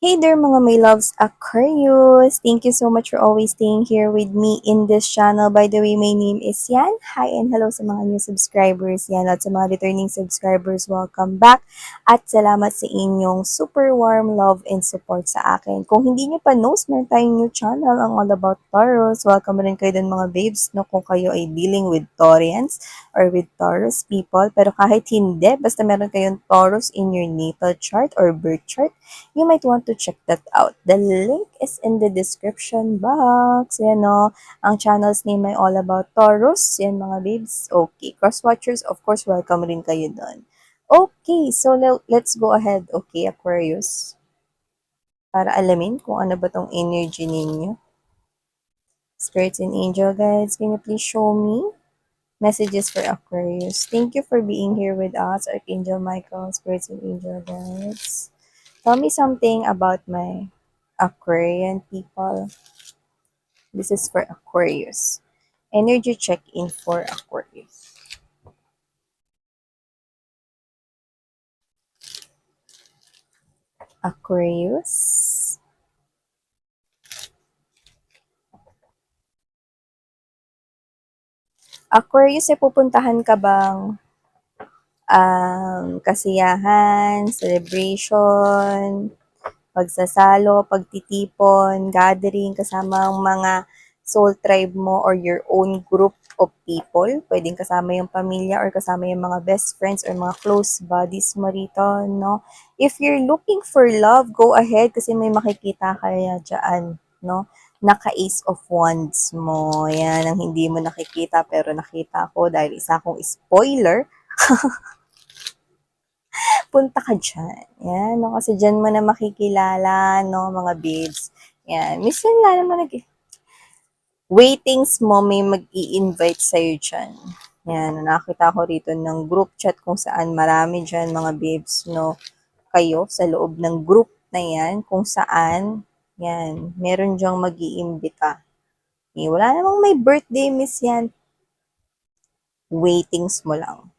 Hey there mga my loves Aquarius! Thank you so much for always staying here with me in this channel. By the way, my name is Yan. Hi and hello sa mga new subscribers. Yan at sa mga returning subscribers, welcome back. At salamat sa inyong super warm love and support sa akin. Kung hindi nyo pa knows, meron tayong new channel ang All About Taurus. Welcome rin kayo dun mga babes no, kung kayo ay dealing with Taurians or with Taurus people. Pero kahit hindi, basta meron kayong Taurus in your natal chart or birth chart, you might want to check that out. The link is in the description box. Yan o. Ang channel's name ay All About Taurus. Yan mga babes. Okay. Cross-watchers, of course, welcome rin kayo doon. Okay. So, let's go ahead. Okay, Aquarius. Para alamin kung ano ba tong energy ninyo. Spirits and angel guides, can you please show me messages for Aquarius? Thank you for being here with us, Archangel Michael, spirits and angel guides. Tell me something about my Aquarian people. This is for Aquarius. Energy check-in for Aquarius. Aquarius. Aquarius, ay pupuntahan ka bang kasiyahan, celebration, pagsasalo, pagtitipon, gathering kasama ang mga soul tribe mo or your own group of people. Pwedeng kasama yung pamilya or kasama yung mga best friends or mga close buddies mo rito, no? If you're looking for love, go ahead kasi may makikita kaya dyan, no? Naka-ace of wands mo. Yan ang hindi mo nakikita pero nakita ko dahil isa akong spoiler. Punta ka dyan. Yan, no? Kasi dyan mo na makikilala, no, mga babes. Yan. Minsan nga naman waitings mo, may mag-i-invite sa'yo dyan. Yan, nakakita ko rito ng group chat kung saan marami dyan, mga babes, no, kayo sa loob ng group na yan, kung saan, yan, meron dyang mag-iimbita. Eh, wala namang may birthday, miss yan. Waitings mo lang.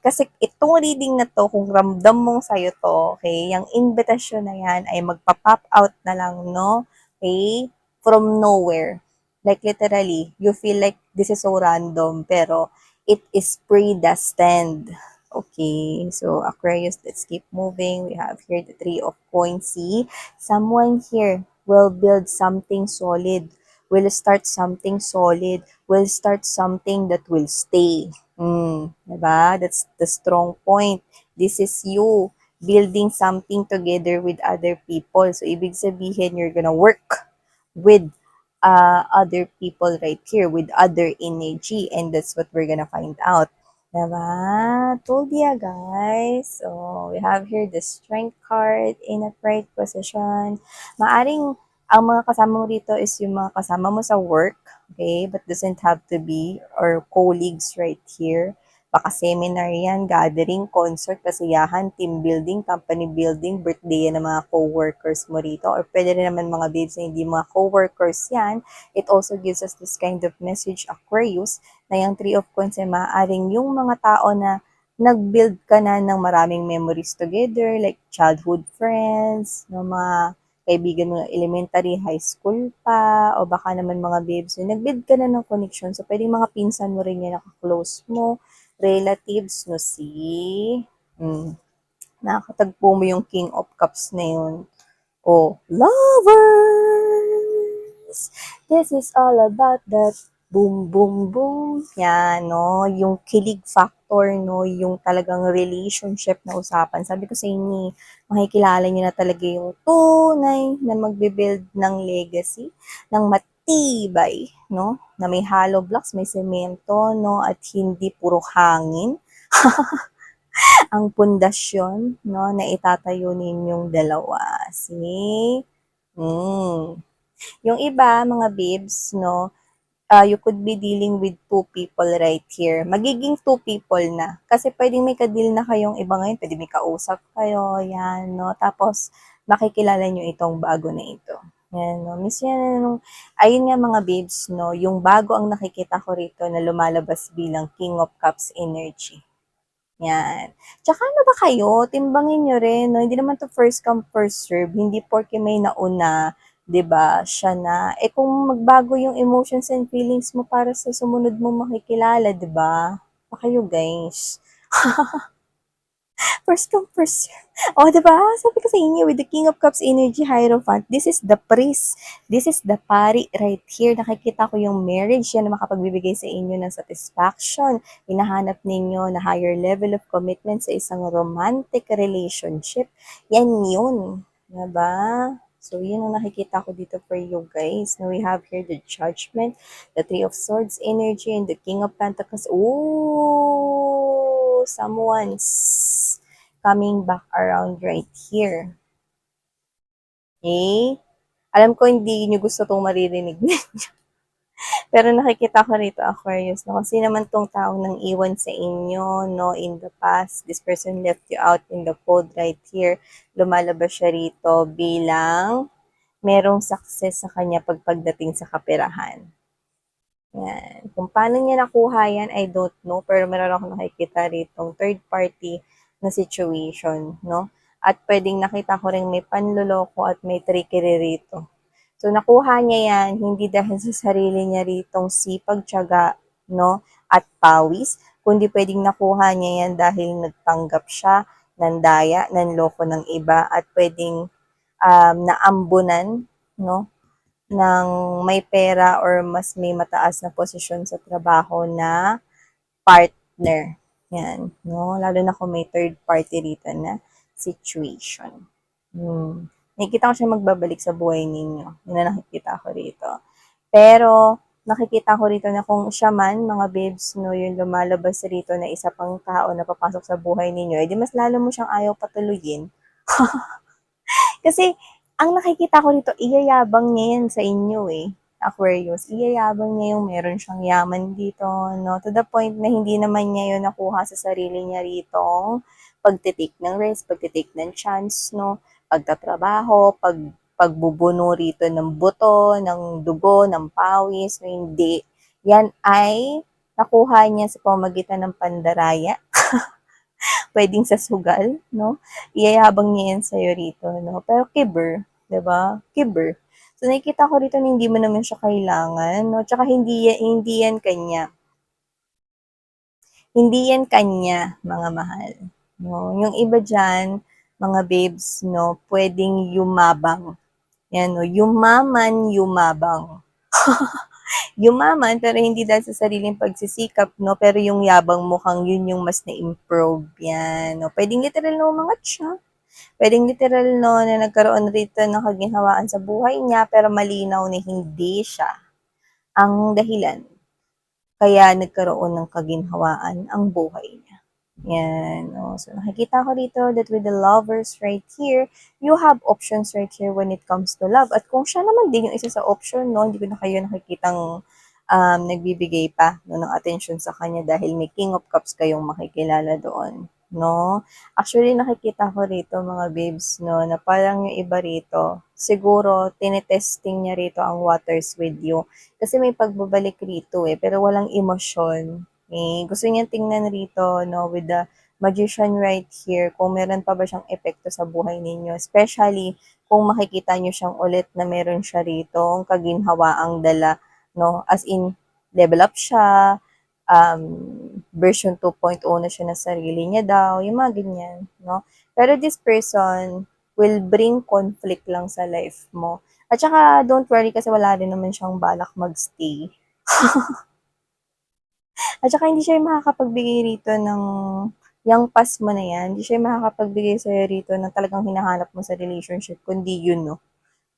Kasi itong reading na to, kung ramdam mong sa'yo to, okay, yung invitation na yan ay magpa-pop out na lang, no? Okay? From nowhere. Like literally, you feel like this is so random, pero it is predestined. Okay, so Aquarius, let's keep moving. We have here the Three of Coins. See, someone here will build something solid, will start something solid, will start something that will stay. Diba? That's the strong point. This is you building something together with other people. So, ibig sabihin, you're gonna work with other people right here, with other energy. And that's what we're gonna find out. Diba? Told ya, guys. So, we have here the strength card in a right position. Maaring ang mga kasama mo rito is yung mga kasama mo sa work, okay? But doesn't have to be, or colleagues right here. Baka seminar yan, gathering, concert, kasiyahan, team building, company building, birthday yan ng mga co-workers mo rito. Or pwede rin naman mga babes na hindi mga co-workers yan. It also gives us this kind of message, Aquarius, na yung Three of Coins ay maaaring yung mga tao na nag-build ka na ng maraming memories together, like childhood friends, no, mga kaibigan mo elementary, high school pa, o baka naman mga babes, nag-build ka na ng connection. So, pwedeng mga pinsan mo rin yan, naka-close mo, relatives, no, see? Nakakatagpo mo yung King of Cups na yun. Oh, lovers! This is all about that boom, boom, boom. Yan, no? Yung kilig factor, no? Yung talagang relationship na usapan. Sabi ko sa inyo, makikilala niyo na talaga yung tunay na magbe-build ng legacy, ng matibay, no? Na may hollow blocks, may semento, no? At hindi puro hangin. Ang pundasyon, no, na itatayo ninyong dalawa. See? Yung iba, mga babes, no, you could be dealing with two people right here. Magiging two people na. Kasi pwedeng may ka-deal na kayong iba ngayon. Pwede may kausap kayo. Yan, no. Tapos, makikilala nyo itong bago na ito. Yan, no. Miss yan, ayun nga mga babes, no. Yung bago ang nakikita ko rito na lumalabas bilang King of Cups energy. Yan. Tsaka ano ba kayo, timbangin nyo rin, no? Hindi naman to first come, first serve. Hindi porke may nauna, 'di ba siya na. Eh kung magbago yung emotions and feelings mo para sa sumunod mo makikilala, 'di ba? Pa kayo guys. First come, first serve. Oh, 'di ba? Sabi ko sa inyo, with the King of Cups energy Hierophant, this is the priest. This is the pari right here. Nakikita ko yung marriage yan na makapagbibigay sa inyo ng satisfaction. Hinahanap ninyo na higher level of commitment sa isang romantic relationship. Yan yun. 'Di ba? So, yun ang nakikita ko dito for you guys. Now, we have here the Judgment, the Three of Swords energy, and the King of Pentacles. Ooh! Someone's coming back around right here. Okay? Alam ko hindi nyo gusto itong maririnig. Pero nakikita ko rito, Aquarius, no? Kung sino man tong tao nang iwan sa inyo, no, in the past, this person left you out in the cold right here. Lumalabas siya rito bilang merong success sa kanya pagdating sa kaperahan. Yan. Kung paano niya nakuha yan, I don't know. Pero meron akong nakikita rito third party na situation, no? At pwedeng nakita ko rin may panloloko at may trickery rito. So, nakuha niya yan, hindi dahil sa sarili niya ritong sipag, tiyaga, no? At pawis, kundi pwedeng nakuha niya yan dahil nagpanggap siya, nandaya, nanloko ng iba, at pwedeng naambunan, no? Ng may pera or mas may mataas na posisyon sa trabaho na partner. Yan, no? Lalo na kung may third party rito na situation. Nakikita ko siya magbabalik sa buhay ninyo. Yun na nakikita ko rito. Pero, nakikita ko rito na kung siya man, mga babes, no, yung lumalabas rito na isa pang tao na papasok sa buhay ninyo, edi mas lalo mo siyang ayaw patuloyin. Kasi, ang nakikita ko dito, iyayabang niya yan sa inyo eh. Aquarius, iyayabang niya yung meron siyang yaman dito, no? To the point na hindi naman niya yun nakuha sa sarili niya rito. Pagtitake ng risk, pagtitake ng chance, no? Pagtatrabaho, pagbubuno rito ng buto, ng dugo, ng pawis, no? Hindi. Yan ay nakuha niya sa pamagitan ng pandaraya, pwedeng sa sugal, no? Iyayabang niya yan sa'yo rito, no? Pero kiber, 'di ba? Kiber. So, nakikita ko rito na hindi mo naman siya kailangan, no? Tsaka hindi yan kanya. Hindi yan kanya, mga mahal. No? Yung iba dyan, mga babes, no? Pwedeng yumabang. Yan, no? Yumaman, yumabang. Yumaman, pero hindi dahil sa sariling pagsisikap, no? Pero yung yabang mukhang yun yung mas na-improve yan, no? Pwedeng literal na umangat siya. Pwedeng literal, no, na nagkaroon rito ng kaginhawaan sa buhay niya, pero malinaw na hindi siya ang dahilan kaya nagkaroon ng kaginhawaan ang buhay niya. Yan. No? So, nakikita ko dito that with the lovers right here, you have options right here when it comes to love. At kung siya naman din yung isa sa option, no, hindi ko na kayo nakikitang nagbibigay pa no, ng attention sa kanya dahil may King of Cups kayong makikilala doon. No? Actually, nakikita ko rito mga babes, no, na parang yung iba rito, siguro, tinetesting niya rito ang waters with you. Kasi may pagbabalik rito eh, pero walang emosyon. Eh, gusto niya tingnan rito, no, with the magician right here, kung meron pa ba siyang epekto sa buhay ninyo. Especially, kung makikita niyo siyang ulit na meron siya rito, ang kaginhawaang dala, no, as in, level up siya, version 2.0 na siya na sarili niya daw, yung mga ganyan, no? Pero this person will bring conflict lang sa life mo. At saka, don't worry kasi wala rin naman siyang balak magstay. At saka, hindi siya makakapagbigay rito ng yung pass mo na yan, hindi siya makakapagbigay sa'yo rito ng talagang hinahanap mo sa relationship, kundi yun, no?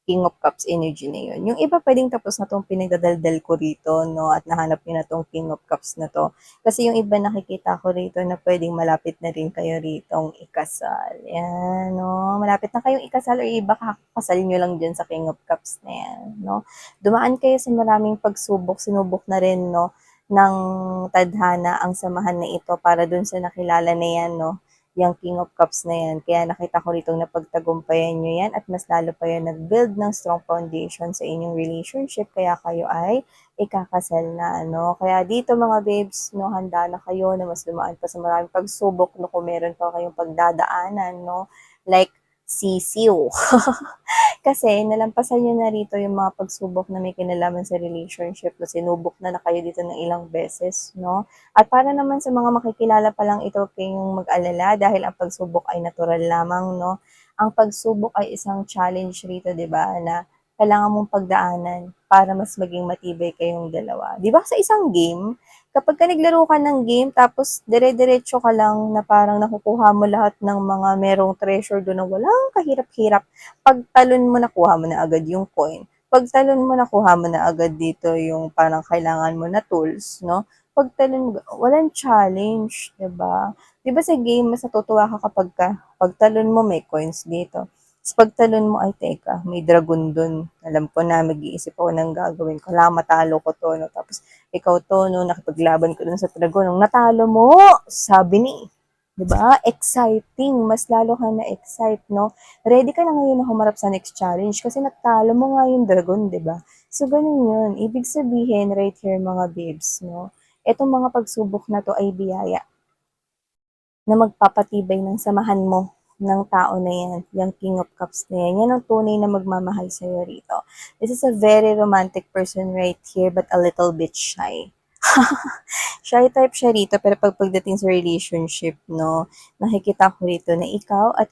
King of Cups energy na yun. Yung iba pwedeng tapos na tong pinagdadaldal ko rito, no? At nahanap niyo na tong King of Cups na to. Kasi yung iba nakikita ko rito na pwedeng malapit na rin kayo ritong ikasal. Yan, no? Malapit na kayong ikasal o iba kakasal nyo lang dyan sa King of Cups na yan, no? Dumaan kayo sa maraming pagsubok, sinubok na rin, no? Ng tadhana ang samahan na ito para dun sa nakilala na yan, no? yung King of Cups na yan. Kaya nakita ko rito na pagtagumpayan nyo yan at mas lalo pa yan nag-build ng strong foundation sa inyong relationship. Kaya kayo ay ikakasal na, no? Kaya dito mga babes, no, handa na kayo na mas dumaan pa sa maraming pagsubok, no, kung meron pa kayong pagdadaanan, no? Like, sisiw. Kasi nalampasan niyo na rito yung mga pagsubok na may kinalaman sa relationship na sinubok na kayo dito ng ilang beses, no? At para naman sa mga makikilala pa lang ito, kayong mag-alala dahil ang pagsubok ay natural lamang, no? Ang pagsubok ay isang challenge rito, di ba, na kailangan mong pagdaanan para mas maging matibay kayong dalawa. Di ba sa isang game, kapag ka naglaro ka ng game, tapos dire-diretso ka lang na parang nakukuha mo lahat ng mga merong treasure doon na walang kahirap-hirap, pagtalon mo nakuha mo na agad yung coin. Pagtalon mo nakuha mo na agad dito yung parang kailangan mo na tools, no? Pagtalon mo, walang challenge, 'di ba? 'Di ba sa game mas natutuwa ka kapag pagtalon mo may coins dito. Tapos pagtalon mo, ay teka, may dragon dun. Alam ko na, mag-iisip ako ng gagawin ko. Kailangan matalo ko to, no? Tapos, ikaw to, no, nakipaglaban ko dun sa dragon. Nung natalo mo, sabi ni, 'di ba? Exciting, mas lalo ka na excite, no? Ready ka na ngayon na humarap sa next challenge kasi natalo mo nga yung dragon, 'di ba? So ganun 'yun. Ibig sabihin right here mga babes, no? Etong mga pagsubok na to ay biyaya na magpapatibay ng samahan mo ng tao na yan, yung King of Cups na yan. Yan ang tunay na magmamahal sa'yo rito. This is a very romantic person right here but a little bit shy. Shy type siya rito, pero pagdating sa relationship, no, nakikita ko rito na ikaw at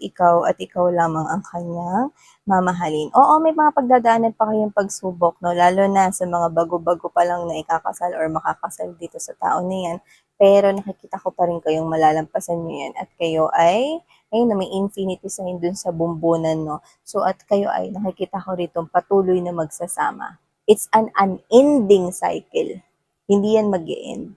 ikaw lamang ang kanyang mamahalin. Oo, may mga pagdadaanan pa kayong pagsubok, no, lalo na sa mga bago-bago pa lang na ikakasal or makakasal dito sa tao na yan. Pero nakikita ko pa rin kayong malalampasan nyo yan at kayo ay, ayun na may infinity sign dun sa bumbunan, no. So at kayo ay nakikita ko rito patuloy na magsasama. It's an unending cycle. Hindi yan mag-end.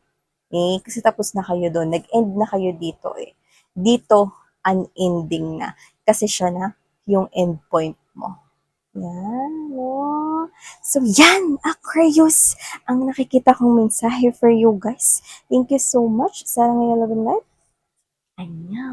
Eh, kasi tapos na kayo doon. Nag-end na kayo dito eh. Dito, unending na. Kasi siya na yung end point mo. Yan, no? So, yan, Aquarius, ang nakikita kong mensahe for you guys. Thank you so much. Sarang ngayon, love and light. Annyeong.